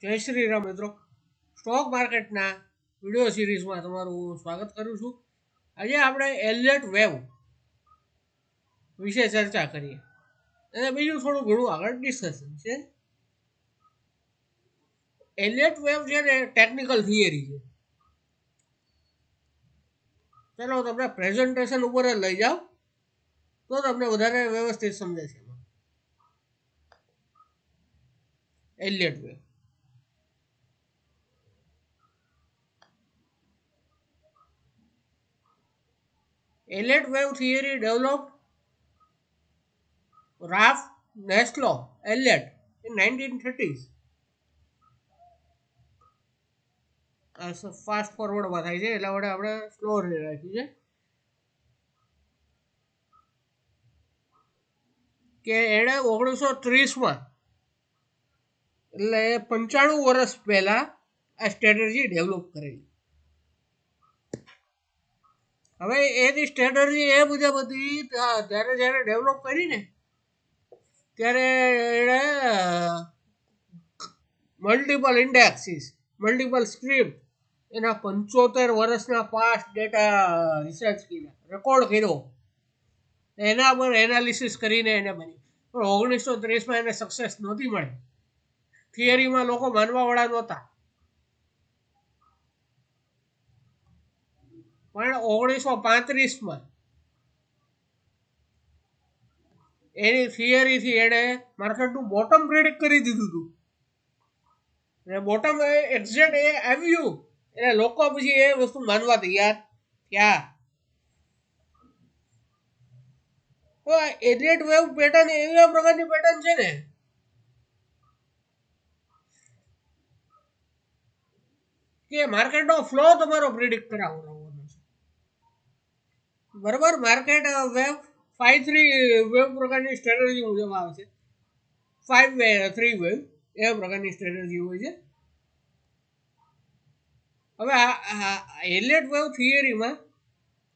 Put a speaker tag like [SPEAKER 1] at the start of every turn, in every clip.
[SPEAKER 1] જય શ્રી રામ મિત્રો. Stock માર્કેટના video સિરીઝમાં તમારું સ્વાગત કરું છું. આજે આપણે એલિયટ વેવ વિશે ચર્ચા કરીએ અને બીજું થોડું ઘણું આગળ ડિસ્કશન છે. એલિયટ વેવ છે ને ટેકનિકલ થિયરી છે. ચાલો તમને પ્રેઝન્ટેશન ઉપર જ લઈ જાઓ તો તમને વધારે વ્યવસ્થિત સમજાય છે. Elliott wave Elliott wave theory developed Ralph Nassau Elliott in 1930s. Fast ફોરવર્ડમાં થાય છે એટલે વડે આપણે સ્લો રાખ્યું છે કે એણે 1930માં એટલે 95 વર્ષ પહેલા આ સ્ટ્રેટેજી ડેવલપ કરેલી. હવે એની સ્ટ્રેટેજી એ મુજબ હતી ત્યારે જ્યારે ડેવલપ કરી ને ત્યારે એણે મલ્ટિપલ ઇન્ડેક્સિસ મલ્ટિપલ સ્ક્રિપ્ટ એના 75 વર્ષના પાસ્ટ ડેટા રિસર્ચ કર્યા, રેકોર્ડ કર્યો, એના પર એનાલિસિસ કરીને એને બની. પણ 1930માં એને સક્સેસ નહોતી મળી. થિયરીમાં લોકો માનવાવાળા નહોતા. પણ 1935માં એની થિયરીથી એણે માર્કેટનું બોટમ પ્રિડિક્ટ કરી દીધું હતું. બોટમ એક્ઝેક્ટ એ આવ્યું એટલે લોકો પછી એ વસ્તુ માનવા તૈયાર થયા. એલિયટ વેવ પેટર્ન એવા પ્રકારની પેટર્ન છે ને કે માર્કેટનો ફ્લો તમારો પ્રિડિક્ટ કરાવવાનો છે. બરાબર, માર્કેટ વેવ 5-3 વેવ પ્રકારની સ્ટ્રેટેજી મુજબ આવે છે. 5-3 વેવ એવા પ્રકારની સ્ટ્રેટેજી હોય છે. હવે આ એલિયટ વેવ થિયરીમાં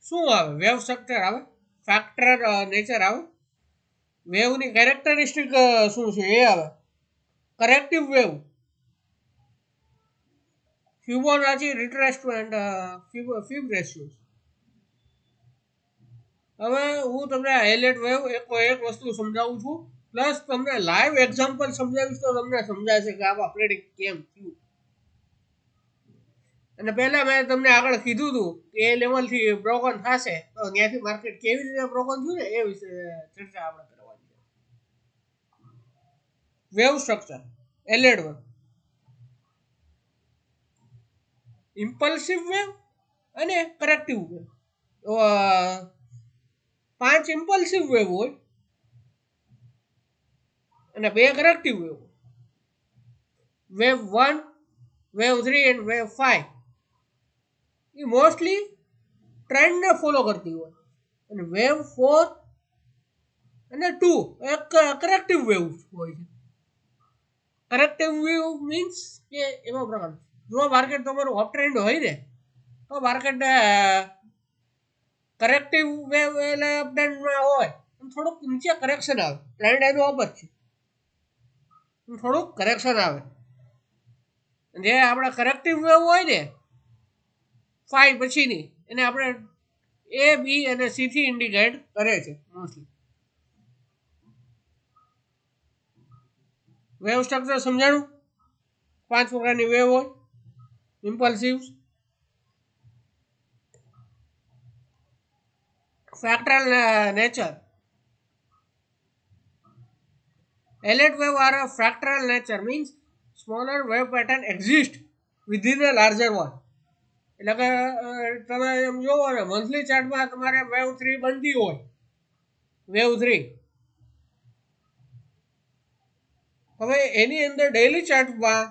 [SPEAKER 1] શું આવે? વેવ સ્ટ્રક્ચર આવે, ફેક્ટર નેચર આવે, વેવની કેરેક્ટરિસ્ટિક શું છે એ આવે, કરેક્ટિવ વેવ, ફિબોનાચી રિટ્રેસમેન્ટ, ફિબ રેશિયો. હવે હું તમને એલિયટ વેવ એક વસ્તુ સમજાવું છું, પ્લસ તમને લાઈવ એક્ઝામ્પલ સમજાવીશ તો તમને સમજાશે કે આમાં પ્રેડિક્ટ કેમ થયું. અને પહેલા મેં તમને આગળ કીધું હતું કે એ લેવલથી બ્રોકન થશે તો ત્યાંથી માર્કેટ કેવી રીતે બ્રોકન થયું ને એ વિશે ચર્ચા આપણે કરવાની છે. Wave structure Eliot wave, impulsive wave અને કરેક્ટિવ વેવ. 5 ઇમ્પલ્સિવ વેવ હોય અને 2 કરેક્ટિવ વેવ. વેવ 1, વેવ 3 અને વેવ 5 એ મોસ્ટલી ટ્રેન્ડને ફોલો કરતી હોય અને વેવ 4 અને 2 એક કરેક્ટિવ વેવ હોય છે. કરેક્ટિવ વેવ મીન્સ કે એવા પ્રકાર જો માર્કેટ તમારું અપ ટ્રેન્ડ હોય ને તો માર્કેટ કરેક્ટિવ વેવ એટલે અપ ટ્રેન્ડમાં હોય થોડુંક નીચે કરેક્શન આવે. ટ્રેન્ડ એનો અપ જ છે, થોડુંક કરેક્શન આવે. જે આપણે કરેક્ટિવ વેવ હોય ને 5 પછીની એને આપણે એ, બી અને સી થી ઇન્ડિકેટ કરે છે મોસ્ટલી. વેવ સ્ટ્રક્ચર સમજાણું? 5 પ્રકારની વેવ હોય. Impulsive, fractal nature. Elliott wave are a fractal nature, means smaller wave pattern exist within a larger one. એટલે કે તમે એમ જોવો ને મંથલી ચાર્ટમાં તમારે વેવ 3 બનતી હોય, વેવ 3. હવે એની અંદર ડેઇલી ચાર્ટમાં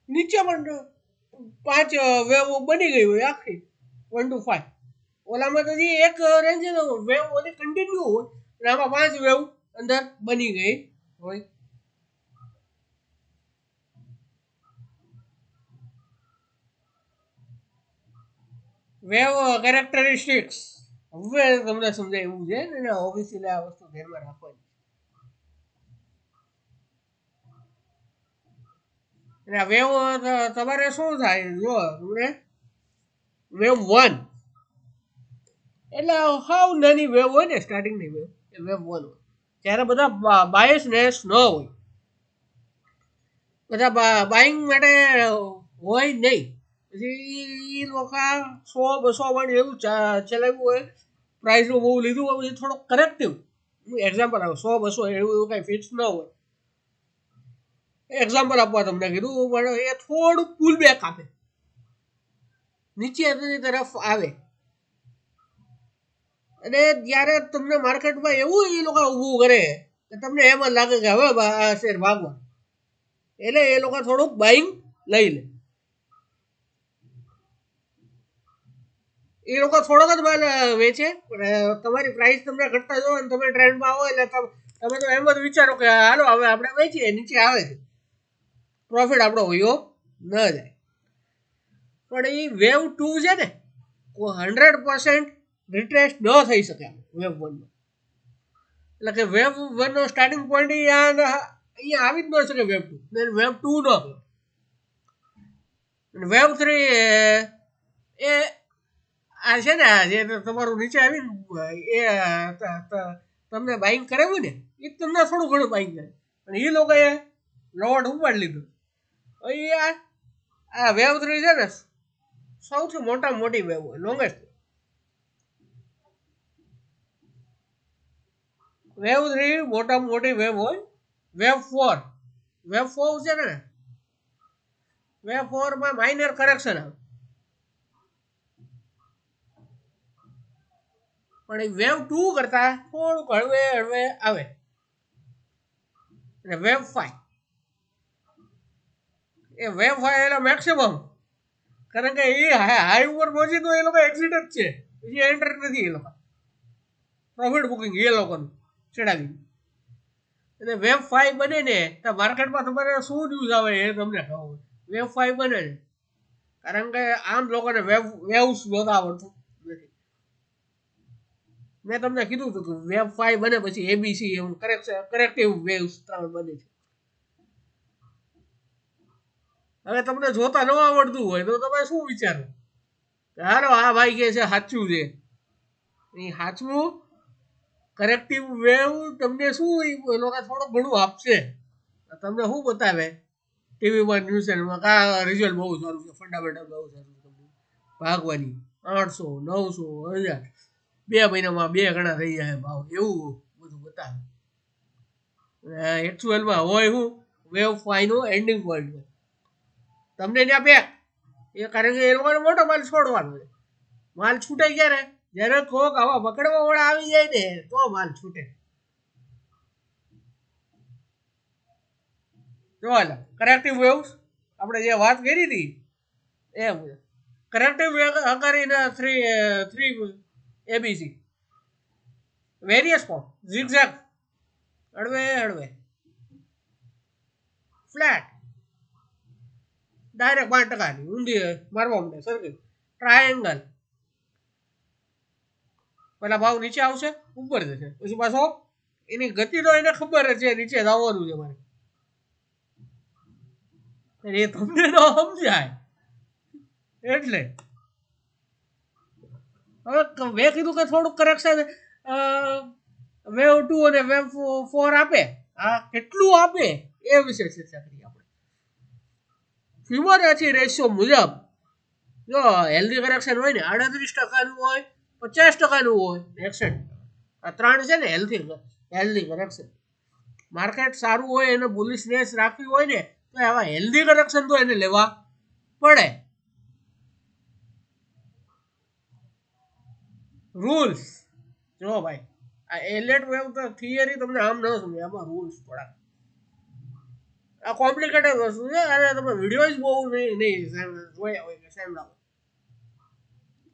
[SPEAKER 1] નીચે પણ 5 વેવ બની ગઈ હોય આખી 1 to 5. ઓલામાં તો જે એક રેન્જ વેવ ઓલી કન્ટિન્યુ હોય અને આમાં 5 વેવ અંદર બની ગઈ હોય. વેવ કેરેક્ટરિસ્ટિક્સ હવે તમને સમજાય એવું છે ને, ઓબ્વિયસલી આ વસ્તુ ધ્યાનમાં રાખવાની. અને આ વેવ તમારે શું થાય જો તમને વેવ 1 એટલે હાવ નાની વેવ હોય ને સ્ટાર્ટિંગની વેવ એ વેવ 1 હોય ત્યારે બધા બાયસનેસ ન હોય બધા બાઇંગ માટે હોય નહીં પછી એ લોકો 100-200 વાળી એવું ચલાવ્યું હોય પ્રાઇસનું બહુ લીધું હોય પછી થોડોક કરેક્ટિવ એક્ઝામ્પલ આવે 100-200 એવું કાંઈ ફિક્સ ન હોય એક્ઝામ્પલ આપવા તમને કીધું પણ એ થોડું પુલ બેક આપે નીચેની તરફ આવે અને જ્યારે તમને માર્કેટમાં એવું એ લોકો ઊભું કરે કે તમને એમ જ લાગે કે હવે આ શેર ભાગવા એટલે એ લોકો થોડુંક બાઇંગ લઈ લે એ લોકો થોડોક જ માલ વેચે પણ તમારી પ્રાઇસ તમને ઘટતા જો ને તમે ટ્રેન્ડમાં આવો એટલે તમે તો એમ જ વિચારો કે હાલો હવે આપણે વેચીએ નીચે આવે છે પ્રોફિટ આપણો હોયો ન જાય પણ એ વેવ 2 છે ને 100% રિટ્રેસ ન થઈ શકે વેવ 1 એટલે કે વેવ 1 નો સ્ટાર્ટિંગ પોઈન્ટ અહીંયા આવી જ ન શકે વેવ 2 વેવ 2 નો વેવ 3 એ આ છે ને જે તમારું નીચે આવીને એ તમને બાઇંગ કરાવ્યું ને એ તમને થોડું ઘણું બાઇંગ કરે પણ એ લોકોએ લોડ ઉપાડી લીધું આ વેવ 3 છે ને સૌથી મોટી વેવ હોય લોંગેસ્ટ વેવ 3 મોટી વેવ હોય વેવ 4 છે ને વેવ 4 માં માઇનર કરેક્શન આવે પણ એ વેવ 2 કરતા થોડુંક હળવે આવે અને વેવ 5 એ વેવ 5 એટલે મેક્સિમમ કારણ કે એ હાઈ ઉપર પહોંચી તો એ લોકો એક્ઝિટ જ છે પછી એન્ટર નથી એ લોકો પ્રોફિટ બુકિંગ એ લોકોનું ચડાવી અને વેવ 5 બને ને તો માર્કેટમાં તમારે શું ન્યૂઝ આવે એ તમને ખબર વેવ 5 બને ને કારણ કે આમ લોકોને વેવ્સ નહોતા આવડતું નથી મેં તમને કીધું હતું કે વેવ 5 બને પછી એબીસી એવું કરેક્ટિવ વેવ્સ 3 બને છે હવે તમને જોતા ન આવડતું હોય તો તમે શું વિચારો હાલો આ ભાઈ કે છે સાચું છે એ સાચું કરેક્ટિવ વેવ તમને શું એ લોકો થોડું ઘણું આપશે તમને શું બતાવે ટીવીમાં ન્યૂઝ ચેનલમાં કા રિઝલ્ટ બહુ સારું છે ફંડામેન્ટલ બહુ સારું છે ભાગવાની 800-900-1000 2 મહિનામાં 2 ગણા થઈ જાય ભાવ એવું બધું બતાવે એકચ્યુઅલમાં હોય શું વેવ 5 નો એન્ડિંગ પોઈન્ટ હોય તમને ત્યાં પેક એ કારણ કે એ લોકોને મોટો માલ છોડવાનો છે માલ છૂટે ક્યારે જ્યારે કોક આવા પકડવા વાળા આવી જાય ને તો માલ છૂટે જો કરેક્ટિવ વેવ્સ આપણે જે વાત કરી હતી એમ કરેક્ટિવ વેવ કરીને 3 એબીસી વેરિયસ ફોર્મ ઝિગઝેગ હળવે ફ્લેટ ડાયરેક્ટ 5% ઊંધી મારવા માંડે સર્કિટ ટ્રાયેંગલ પેલા ભાવ નીચે આવશે ઉપર જશે પછી પાછો એની ગતિ તો એને ખબર જ છે નીચે જવાનું છે મારે એ તમને ન સમજાય એટલે હવે મેં કીધું કે થોડુંક કરેક્શન વેવ 2 અને વેવ 4 આપે આ કેટલું આપે એ વિશે ચર્ચા કરીએ આપણે ફિબોનાચી રેશિયો મુજબ જો હેલ્ધી કરેક્શન હોય ને 38% હોય 50% હોય 61 આ 3 છે ને હેલ્ધી કરેક્શન માર્કેટ સારું હોય એને બુલિશનેસ રાખવી હોય ને તો આવા હેલ્ધી કરેક્શન તો એને લેવા પડે રૂલ્સ જો ભાઈ આ એલેટ વેવ તો થિયરી તમને આમ ન સમજે આમાં રૂલ્સ થોડા આ કોમ્પ્લિકેટેડ વસ્તુ છે અને તમે વિડીયો જ બહુ નહીં જોયા હોય કે સાંભળા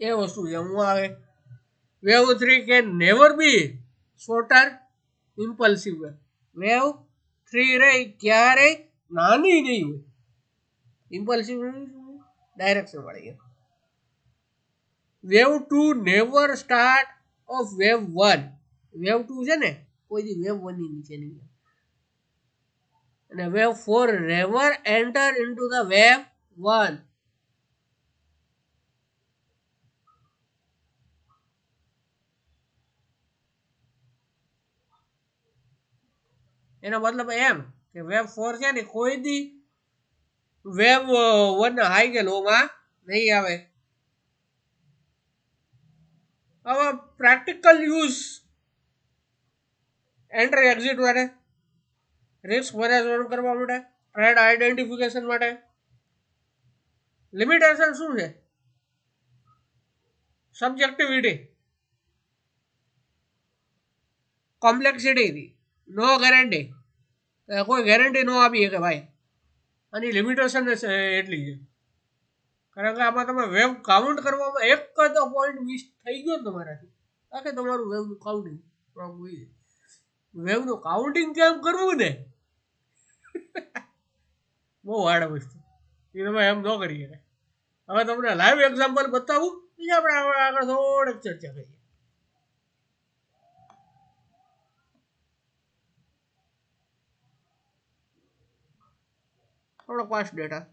[SPEAKER 1] એ વસ્તુ છે હું આવે wave 3 can never be sorter impulsive wave 3 રહી ક્યારેય નાની નહીં હોય ઇમ્પલ્સિવ ડાયરેક્શન વાળી wave 2 never start of wave 1 wave 2 છે ને કોઈ દી વેવ 1 ની નીચે નહીં અને wave 4 never enter into the wave 1. એનો મતલબ એમ કે વેવ 4 છે ને કોઈ દી વેવ 1 હાઈ કે લોમાં નહીં આવે. હવે પ્રેક્ટિકલ યુઝ એન્ટર એક્ઝિટ માટે, રિસ્ક મેનેજમેન્ટ કરવા માટે, થ્રેડ આઈડેન્ટિફિકેશન માટે લિમિટેશન શું છે? સબ્જેક્ટિવિટી, કોમ્પ્લેક્સિટી, નો ગેરંટી. કોઈ ગેરંટી ન આપી કે ભાઈ આની લિમિટેશન એટલી છે. કારણ કે આમાં તમે વેવ કાઉન્ટ કરવામાં એક જ પોઈન્ટ મિસ થઈ ગયો ને તમારાથી, આખે તમારું વેવનું કાઉન્ટિંગ રોંગ હોય છે. વેવનું કાઉન્ટિંગ કેમ કરવું ને બહુ હાર્ડ વસ્તુ, એ તમે એમ ન કરી શકે. હવે તમને લાઈવ એક્ઝામ્પલ બતાવું, પછી આપણે આગળ થોડીક ચર્ચા કરીએ. થોડો પાસ્ટ ડેટા.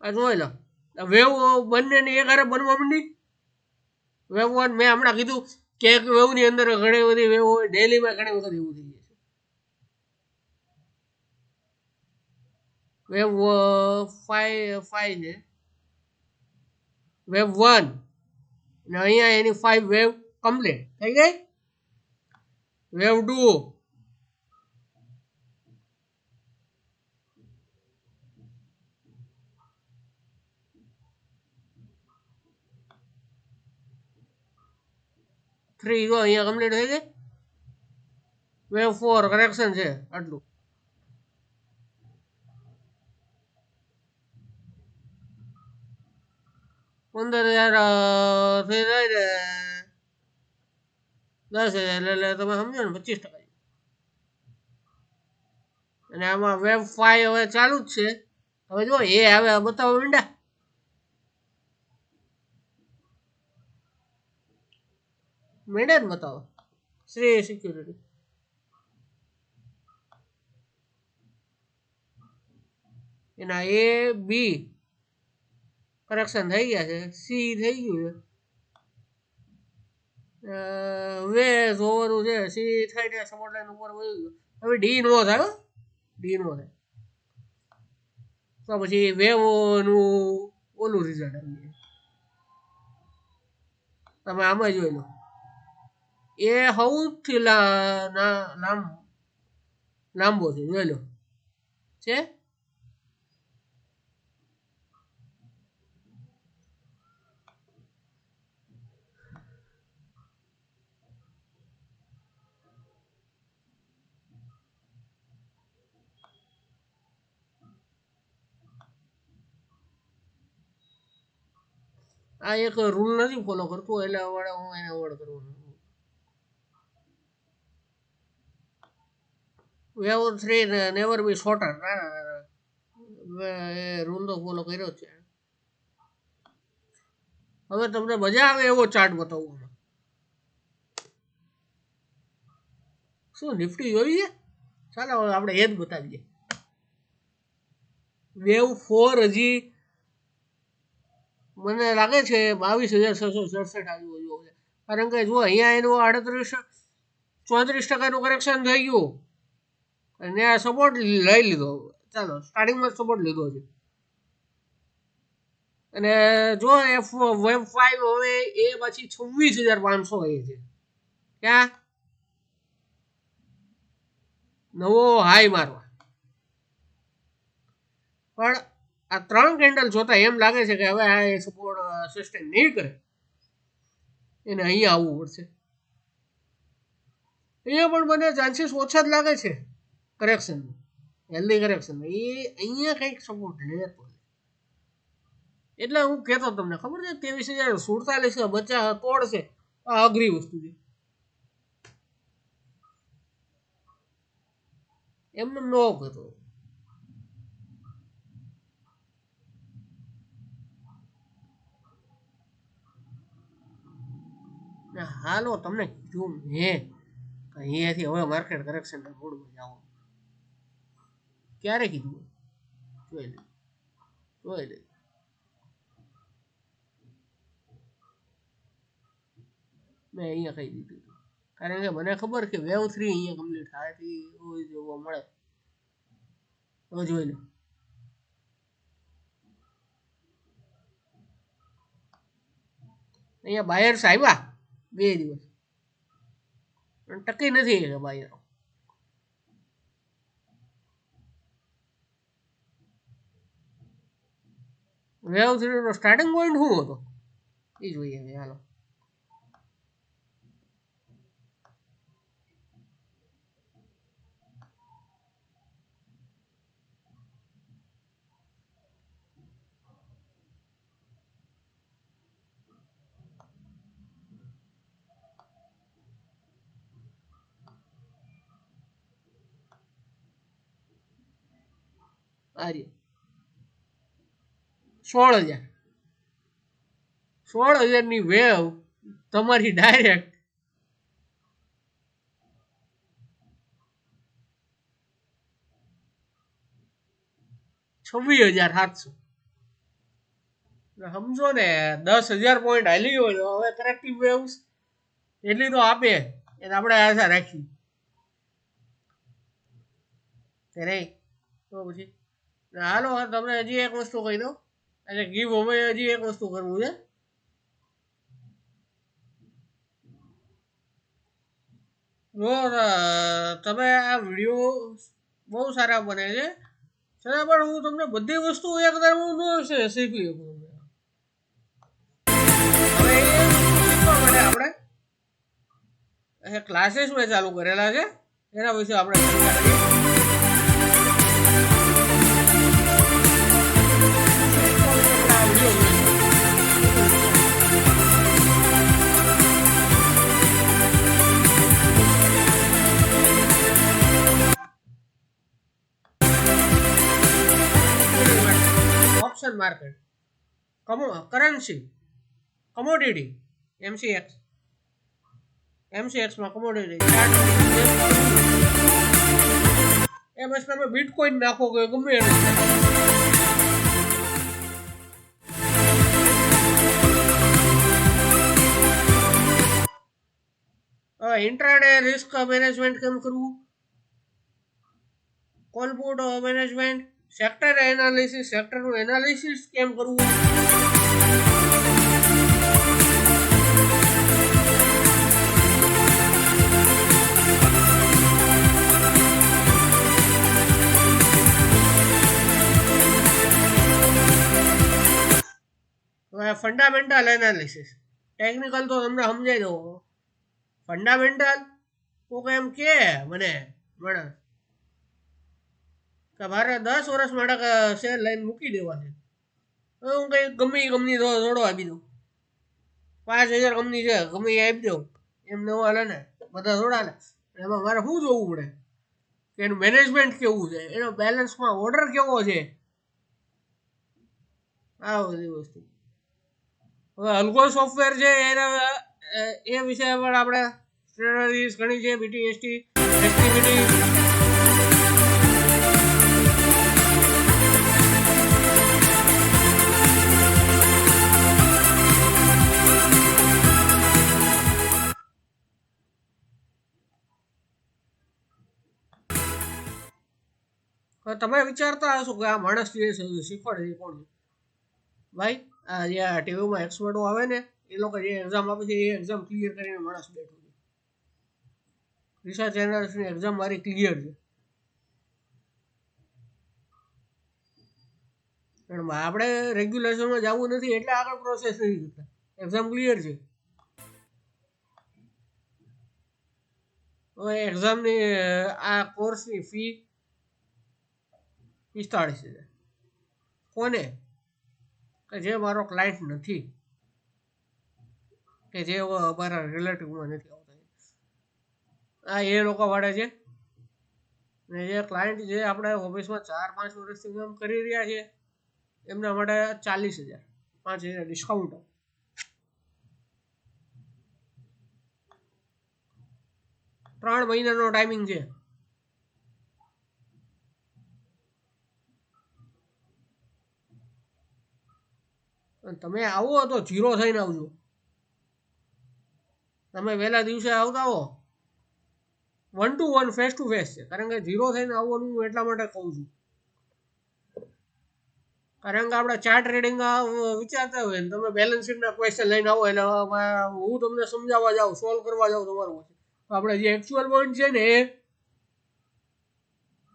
[SPEAKER 1] આ જોઈ લો, વેવ બંનેની એક હારે બનવા માંડી. વેવ 1 મેં હમણાં કીધું કે એક વેવની અંદર ઘણી બધી વેવ હોય, ડેલીમાં ઘણી વખત એવું થઈ જાય છે. વેવ 5 છે, વેવ 1 અને અહીંયા એની 5 વેવ કમ્પ્લીટ થઈ ગઈ. વેવ 2 3 જો અહીંયા કમ્પ્લીટ થઈ ગઈ. વેવ 4 કરેક્શન છે આટલું. $15,000 થઈ જાય ને 10,000 એટલે તમે સમજો ને 25%. અને આમાં વેવ 5 હવે ચાલુ જ છે. હવે જો એ હવે બતાવો મીંડા, મીંડા જ બતાવો. શ્રી સિક્યુરિટી એના એ બી કરેક્શન થઈ ગયા છે, સી થઈ ગયું છે, વે જોવાનું છે, સી થઈને સપોર્ટ લાઈન ઉપર વહી ગયું. હવે ડી નો થાય, ડી નો થાય તો પછી વેવનું ઓલું રિઝલ્ટ આવી જાય. તમે આમાં જોઈ લો, એ સૌથી લાંબો છે, જોઈ લો છે. આ એક રૂલ નથી ફોલો કરતો એટલે હું એને અવોઇડ કરું. Wave 3 never be sorter, rule તો ફોલો કર્યો છે. હવે તમને મજા આવે એવો ચાર્ટ બતાવું. શું નિફ્ટી જોઈએ? ચાલો હવે આપણે એ જ બતાવીએ. વેવ 4 હજી મને લાગે છે 22,667 આવ્યું જોઈએ. કારણ કે જો અહીંયા એનું 34% કરેક્શન થઈ ગયું અને આ સપોર્ટ લઈ લીધો. ચાલો સ્ટાર્ટિંગમાં સપોર્ટ લીધો છે. અને જો વેવ 5 હવે એ પછી 26,500 એ છે. ક્યાં નવો હાઈ મારવા. પણ આ 3 કેન્ડલ જોતા એમ લાગે છે કે હવે આ સપોર્ટ સસ્ટેન નહીં કરે. એને અહીંયા આવવું પડશે. અહીંયા પણ મને ચાન્સીસ ઓછા જ લાગે છે કરેક્શન, હેલ્ધી કરેક્શન. એ અહીંયા કંઈક સપોર્ટ લેતો, એટલે હું કહેતો તમને ખબર છે 23,047 બચ્ચા તોડશે. આ અઘરી વસ્તુ છે, એમને ન કહેતો. હાલો તમને કીધું મેં અહીંયાથી હવે માર્કેટ કરેક્શનના મૂડમાં જાઓ. ક્યારે કીધું? જોઈ લે મેં અહીંયા કહી દીધું હતું, કારણ કે મને ખબર કે વેવ 3 અહીંયા કમ્પ્લીટ થાય જોવા મળે. હવે જોઈ લે, અહીંયા બાયર્સ આવ્યા 2 દિવસ, પણ ટકી નથી બાયરો. વેવ 3 નો સ્ટાર્ટિંગ પોઈન્ટ શું હતો એ જોઈએ. હાલો આ 16,000 ની વેવ તમારી ડાયરેક્ટ 26,700. સમજો ને 10,000 પોઈન્ટ હાલી હોય હવે કરેક્ટિવ વેવ્સ એટલી તો આપે એને આપણે આશા રાખી નહીં. તો પછી હાલો તમને હજી એક વસ્તુ કહી દઉં, એટલે ગીવ હવે હજી એક વસ્તુ કરવું છે. જો તમે આ વિડીયો બહુ સારા બને છે છતાં પણ હું તમને બધી વસ્તુ એક ધારું ન શીખવી શકું. હવે એ શીખવા માટે આપણે ક્લાસીસ મેં ચાલુ કરેલા છે, એના વિશે આપણે ચર્ચા કરીએ. ઓપ્શન માર્કેટ, કરન્સી, કમોડિટી, એમસીએક્સમાં કમોડિટી એ બસ તમે બિટકોઈન નાખો કે ગમે એનું. ઇન્ટ્રાડે રિસ્ક મેનેજમેન્ટ કેમ કરવું, કોલપુટ મેનેજમેન્ટ, સેક્ટર એનાલિસિસ, સેક્ટરનું એનાલિસિસ કેમ કરવું, ફંડામેન્ટલ એનાલિસિસ. ટેકનિકલ તો તમને સમજાઈ દો. ફંડામેન્ટલ કોક એમ કે મને માણસ કે મારે 10 વર્ષ માટે શેર લઈને મૂકી દેવા છે, હું કંઈ ગમે એ કંપની થોડો આપી દઉં. 5,000 કંપની છે, ગમે એ આપી દઉં, એમ નવો હાલે ને, બધા થોડા હાલે. એમાં મારે શું જોવું પડે કે એનું મેનેજમેન્ટ કેવું છે, એનો બેલેન્સમાં ઓર્ડર કેવો છે, આ બધી વસ્તુ. હવે અલ્ગો સોફ્ટવેર છે એના એ વિશે પણ આપણે સ્ટ્રેટજીસ ઘણી છે, બીટીએસટી, એસટીબીટી. તમે વિચારતા હશો કે આ માણસ જે શીખવાડે છે કોણ ભાઈ? આ જે આ ટીવીમાં એક્સપર્ટો આવે ને એ લોકો જે એક્ઝામ આપે છે એ એક્ઝામ ક્લિયર કરીને માણસ બેઠો છે. રિસર્ચ એનાલિસ્ટની એક્ઝામ મારી ક્લિયર છે, પણ આપણે રેગ્યુલેશનમાં જવું નથી એટલે આગળ પ્રોસેસ નથી કરતા. એક્ઝામ ક્લિયર છે, હવે એક્ઝામની આ કોર્સની ફી 45,000. કોને? કે જે મારો ક્લાયન્ટ નથી, કે જે અમારા રિલેટિવમાં નથી આવતા, આ એ લોકો વાળે છે. ને જે ક્લાયન્ટ જે આપણે ઓફિસમાં 4-5 વર્ષથી કામ કરી રહ્યા છે એમના માટે 40,000, 5,000 ડિસ્કાઉન્ટ. 3 મહિનાનો ટાઈમિંગ છે. તમે આવો તો 0 થઈને આવજો. તમે વહેલા દિવસે આવતા હો 1-to-1 ફેસ ટુ ફેસ છે, કારણ કે 0 થઈને આવવાનું હું એટલા માટે કહું છું, કારણ કે આપણે ચાર્ટ રીડિંગ વિચારતા હોય ને તમે બેલેન્સ શીટના ક્વેશ્ચન લઈને આવો એટલે હું તમને સમજાવવા જાઉં, સોલ્વ કરવા જાઉં તમારું, તો આપણે જે એકચ્યુઅલ પોઈન્ટ છે ને એ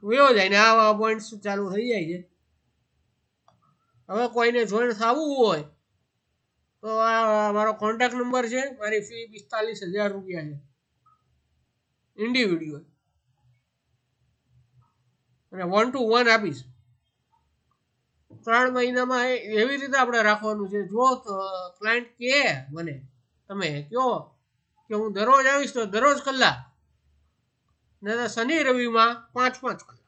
[SPEAKER 1] વયો જાય ને આવા પોઈન્ટ ચાલુ થઈ જાય છે. હવે કોઈને જોઈન થવું હોય તો આ મારો કોન્ટેક્ટ નંબર છે. મારી ફી 45,000 રૂપિયા છે ઇન્ડિવિડ્યુઅલ, અને 1-to-1 આપીશ. 3 મહિનામાં એવી રીતે આપણે રાખવાનું છે, જો ક્લાયન્ટ કહે મને, તમે કહો કે હું દરરોજ આવીશ તો દરરોજ કલાક, ને શનિ રવિમાં 5-5 કલાક.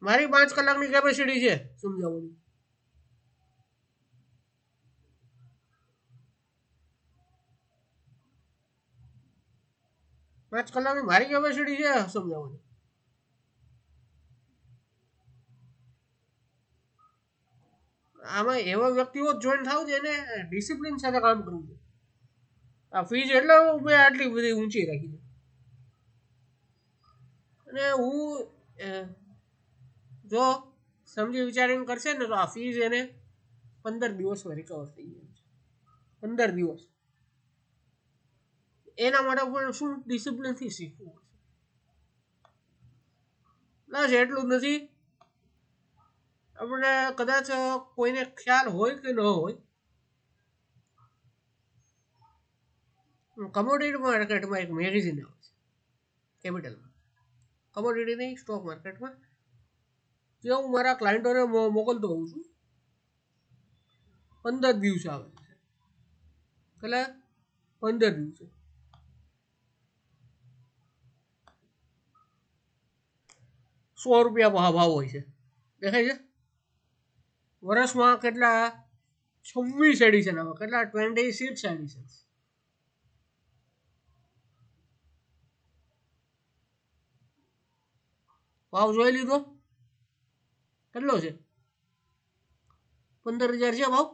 [SPEAKER 1] મારી 5 કલાકની કેપેસિટી છે સમજાવવાની. પાંચ કલાકની મારી કેપેસિટી છે સમજાવવાની. આમાં એવા વ્યક્તિઓ જોઈન થાવ છે એને ડિસિપ્લિન સાથે કામ કરવું છે. આ ફીઝ એટલે મેં આટલી બધી ઊંચી રાખી છે. અને હું જો સમજી વિચારીને કરશે ને તો આ ફીઝ એને 15 દિવસમાં રિકવર થઈ જાય છે. 15 દિવસ. એના માટે પણ શું ડિસિપ્લિનથી શીખવું પડશે. બસ એટલું જ નથી. આપણે કદાચ કોઈને ખ્યાલ હોય કે ન હોય, કમોડિટી માર્કેટમાં એક મેગેઝિન આવે છે કેપિટલમાં, કમોડિટી નહીં, સ્ટોક માર્કેટમાં, જે હું મારા ક્લાયન્ટોને મોકલતો હોઉં છું. 15 દિવસે આવે છે. એટલે 15 દિવસે ₹100 ભાવ હોય છે, દેખાય છે. વર્ષમાં કેટલા 26 એડિશન આવે, કેટલા 26 એડિશન. ભાવ જોઈ લીધો કેટલો છે? 15,000 છે ભાવ.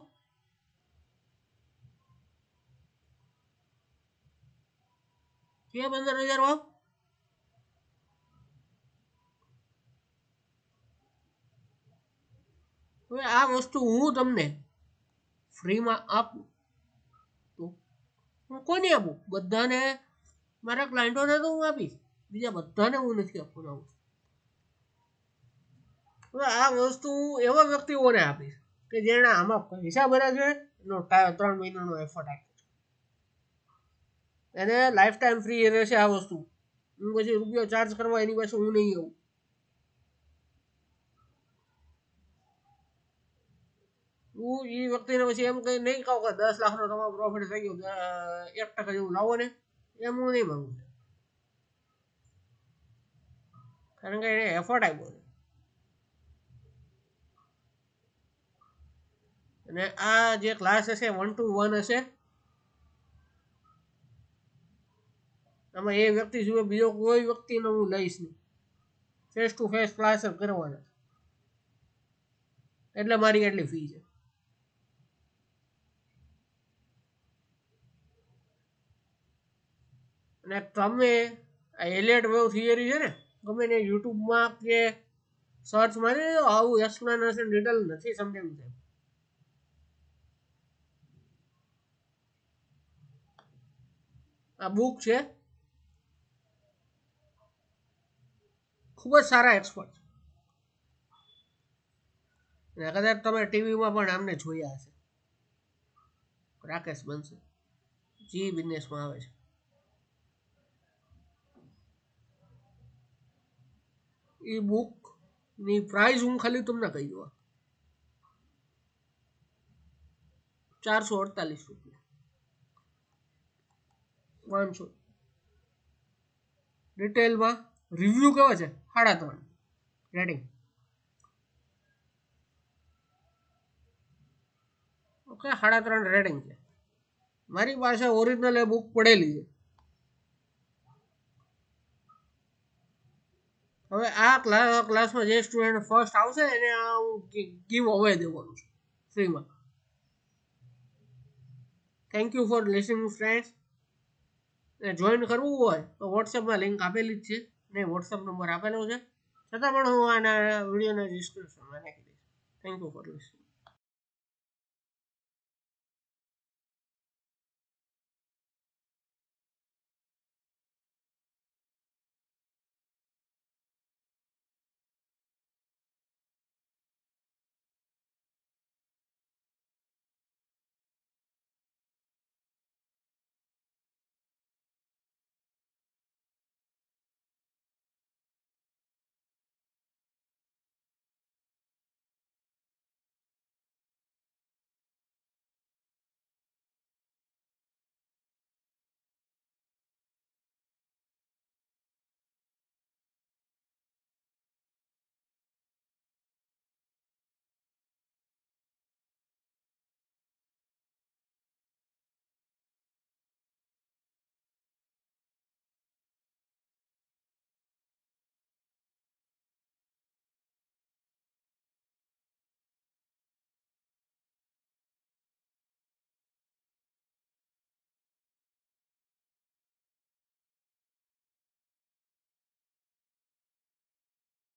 [SPEAKER 1] છે 15,000 ભાવ. હવે આ વસ્તુ હું તમને ફ્રીમાં આપું તો હું કોને આપું? બધાને, મારા ક્લાયન્ટોને તો હું આપીશ, બીજા બધાને હું નથી આપવાનો. હવે આ વસ્તુ હું એવા વ્યક્તિઓને આપીશ કે જેણે આમાં પૈસા ભર્યા છે, એનો 3 મહિનાનો એફર્ટ આપ્યો છે, એને લાઈફ ટાઈમ ફ્રી રહેશે આ વસ્તુ. હું પછી રૂપિયો ચાર્જ કરવા એની પાસે હું નહીં આવું. હું એ વ્યક્તિને પછી એમ કંઈ નહીં કહું કે 10 લાખનો તમારો પ્રોફિટ થઈ ગયો, 1% જેવું લાવો ને, એમ હું નહીં માગું, કારણ કે એને એફર્ટ આપ્યો છે. અને આ જે ક્લાસ હશે 1-to-1 હશે, આમાં એ વ્યક્તિ સિવાય બીજો કોઈ વ્યક્તિને હું લઈશ નહીં. ફેસ ટુ ફેસ ક્લાસ જ કરવાના, એટલે મારી એટલી ફી છે. અને તમે આ એલિયટ વેવ થિયરી છે ને, ગમે ને યુટ્યુબમાં કે સર્ચ મારી આવું એક્સપ્લેનેશન ડિટેલ નથી સમજાવ્યું છે. આ બુક છે, ખૂબ જ સારા એક્સપર્ટ છે. કદાચ તમે ટીવીમાં પણ આમને જોયા હશે, રાકેશ બંસલ, જી બિઝનેસમાં આવે છે. એ બુકની પ્રાઇસ હું ખાલી તમને કહી દઉં, 448 રૂપિયા, 500. ડિટેલમાં રિવ્યુ કેવો છે? 3.5 રેટિંગ. ઓકે, 3.5 રેટિંગ છે. મારી પાસે ઓરિજિનલ એ બુક પડેલી છે. હવે આ ક્લાસમાં જે સ્ટુડન્ટ ફર્સ્ટ આવશે એને હું ગીવ અવે દેવાનું છું ફ્રીમાં. Thank you for listening friends. Join કરવું હોય તો વોટ્સએપમાં લિંક આપેલી જ છે, નહીં વોટ્સએપ નંબર આપેલો છે, છતાં પણ હું આના વિડીયોના ડિસ્ક્રિપ્શનમાં નાખી દઈશ. Thank you for listening.